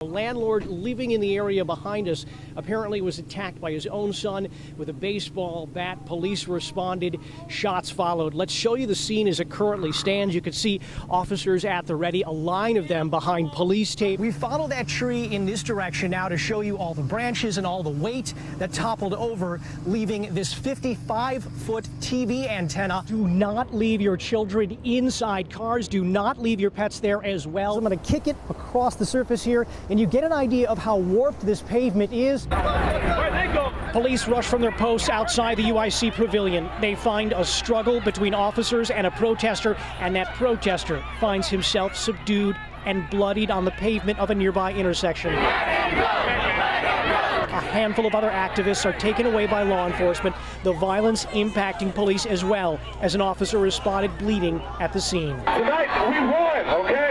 A landlord living in the area behind us apparently was attacked by his own son with a baseball bat. Police responded. Shots followed. Let's show you the scene as it currently stands. You can see officers at the ready, a line of them behind police tape. We follow that tree in this direction now to show you all the branches and all the weight that toppled over, leaving this 55-foot TV antenna. Do not leave your children inside cars. Do not leave your pets there as well. I'm going to kick it across the surface here, and you get an idea of how warped this pavement is. Where'd they go? Police rush from their posts outside the UIC pavilion. They find a struggle between officers and a protester, and that protester finds himself subdued and bloodied on the pavement of a nearby intersection. A handful of other activists are taken away by law enforcement, the violence impacting police as well as an officer responded bleeding at the scene. Tonight, we won, okay?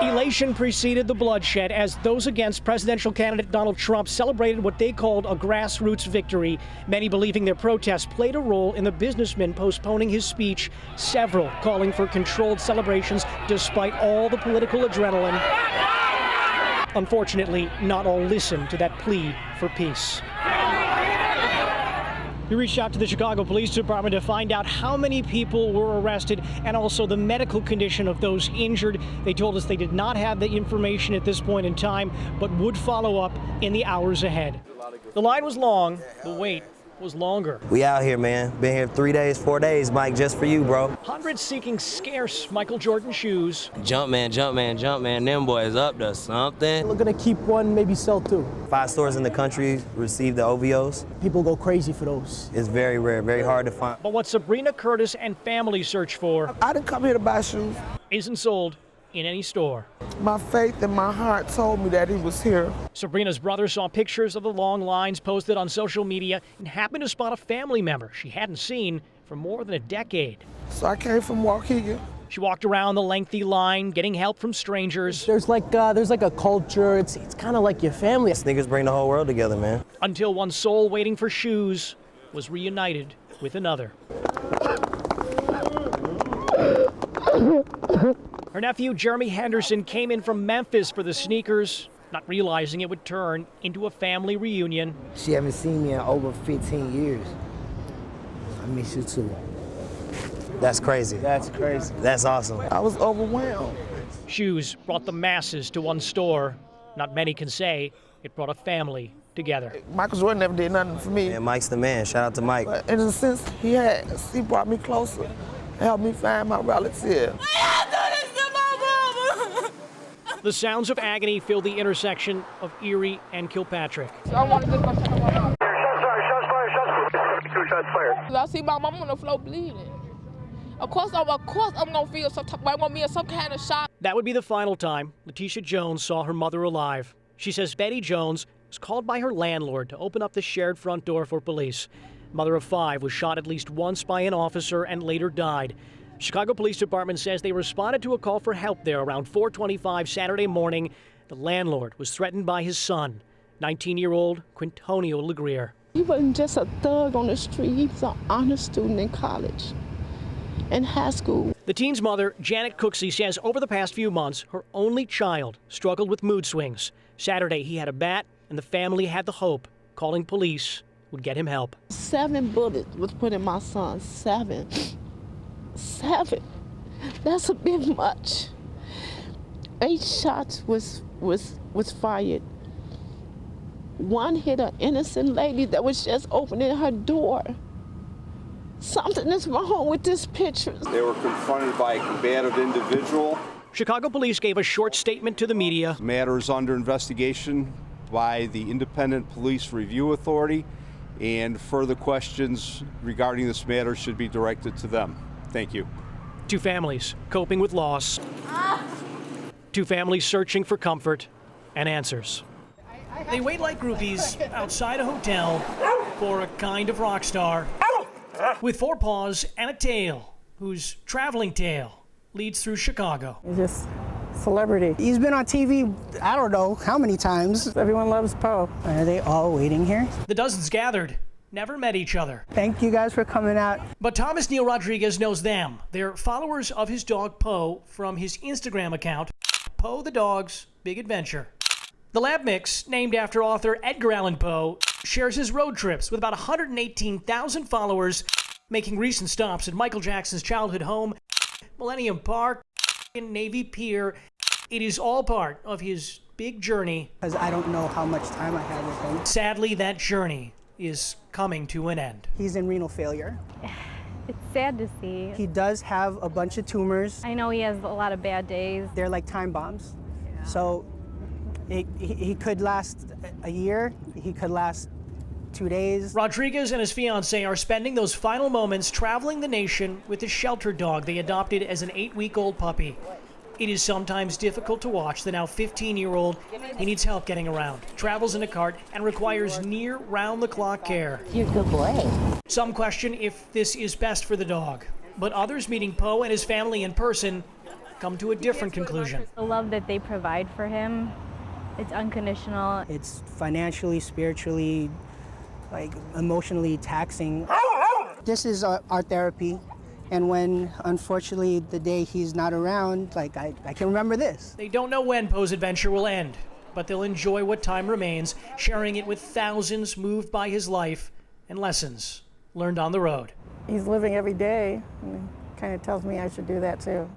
Elation preceded the bloodshed as those against presidential candidate Donald Trump celebrated what they called a grassroots victory, many believing their protest played a role in the businessman postponing his speech, several calling for controlled celebrations despite all the political adrenaline. Unfortunately, not all listened to that plea for peace. We reached out to the Chicago Police Department to find out how many people were arrested and also the medical condition of those injured. They told us they did not have the information at this point in time, but would follow up in the hours ahead. The line was long, the wait was longer. We out here, man. Been here 3 days, 4 days, Mike, just for you, bro. Hundreds seeking scarce Michael Jordan shoes. Jumpman, Jumpman, Jumpman, them boys up to something. We're gonna keep one, maybe sell two. 5 stores in the country receive the OVOs. People go crazy for those. It's very rare, very hard to find. But what Sabrina Curtis and family search for I didn't come here to buy shoes. isn't sold in any store. My faith and my heart told me that he was here. Sabrina's brother saw pictures of the long lines posted on social media and happened to spot a family member she hadn't seen for more than a decade. So I came from Waukegan. She walked around the lengthy line, getting help from strangers. There's like a culture. It's kind of like your family. Sneakers bring the whole world together, man. Until one soul waiting for shoes was reunited with another. Her nephew, Jeremy Henderson, came in from Memphis for the sneakers, not realizing it would turn into a family reunion. She haven't seen me in over 15 years. I miss you too. That's crazy. That's crazy. That's awesome. I was overwhelmed. Shoes brought the masses to one store. Not many can say it brought a family together. Michael Jordan never did nothing for me. And Mike's the man. Shout out to Mike. But in a sense, he brought me closer, helped me find my relative. The sounds of agony filled the intersection of Erie and Kilpatrick. I see my mom on the floor bleeding. Of course I'm gonna feel some type of way. I'm gonna be in some kind of shock. That would be the final time Letitia Jones saw her mother alive. She says Betty Jones was called by her landlord to open up the shared front door for police. Mother of 5 was shot at least once by an officer and later died. Chicago Police Department says they responded to a call for help there around 4:25 Saturday morning. The landlord was threatened by his son, 19-year-old Quintonio LeGrier. He wasn't just a thug on the street. He was an honor student in college and high school. The teen's mother, Janet Cooksey, says over the past few months, her only child struggled with mood swings. Saturday, he had a bat, and the family had the hope calling police would get him help. 7 bullets was put in my son. 7. That's a bit much. 8 shots was fired. 1 hit an innocent lady that was just opening her door. Something is wrong with this picture. They were confronted by a combative individual. Chicago police gave a short statement to the media. The matter is under investigation by the Independent Police Review Authority, and further questions regarding this matter should be directed to them. Thank you. 2 families coping with loss. 2 families searching for comfort and answers. They wait like groupies outside a hotel for a kind of rock star with 4 paws and a tail, whose traveling tale leads through Chicago. He's just celebrity. He's been on TV, I don't know how many times. Everyone loves Poe. Are they all waiting here? The dozens gathered never met each other. Thank you guys for coming out. But Thomas Neil Rodriguez knows them. They're followers of his dog Poe from his Instagram account, Poe Poe the dog's big adventure. The Lab Mix, named after author Edgar Allan Poe, shares his road trips with about 118,000 followers, making recent stops at Michael Jackson's childhood home, Millennium Park, and Navy Pier. It is all part of his big journey. Because I don't know how much time I have with him. Sadly, that journey is coming to an end. He's in renal failure. It's sad to see. He does have a bunch of tumors. I know he has a lot of bad days. They're like time bombs. Yeah. So he could last a year, he could last 2 days. Rodriguez and his fiancée are spending those final moments traveling the nation with the shelter dog they adopted as an 8-week-old puppy. It is sometimes difficult to watch the now 15-year-old. He needs help getting around, travels in a cart, and requires near round-the-clock care. You're a good boy. Some question if this is best for the dog, but others meeting Poe and his family in person come to a different conclusion. The love that they provide for him, it's unconditional. It's financially, spiritually, like emotionally taxing. This is our therapy. And when, unfortunately, the day he's not around, like I can remember this. They don't know when Poe's adventure will end, but they'll enjoy what time remains, sharing it with thousands moved by his life and lessons learned on the road. He's living every day, and kind of tells me I should do that too.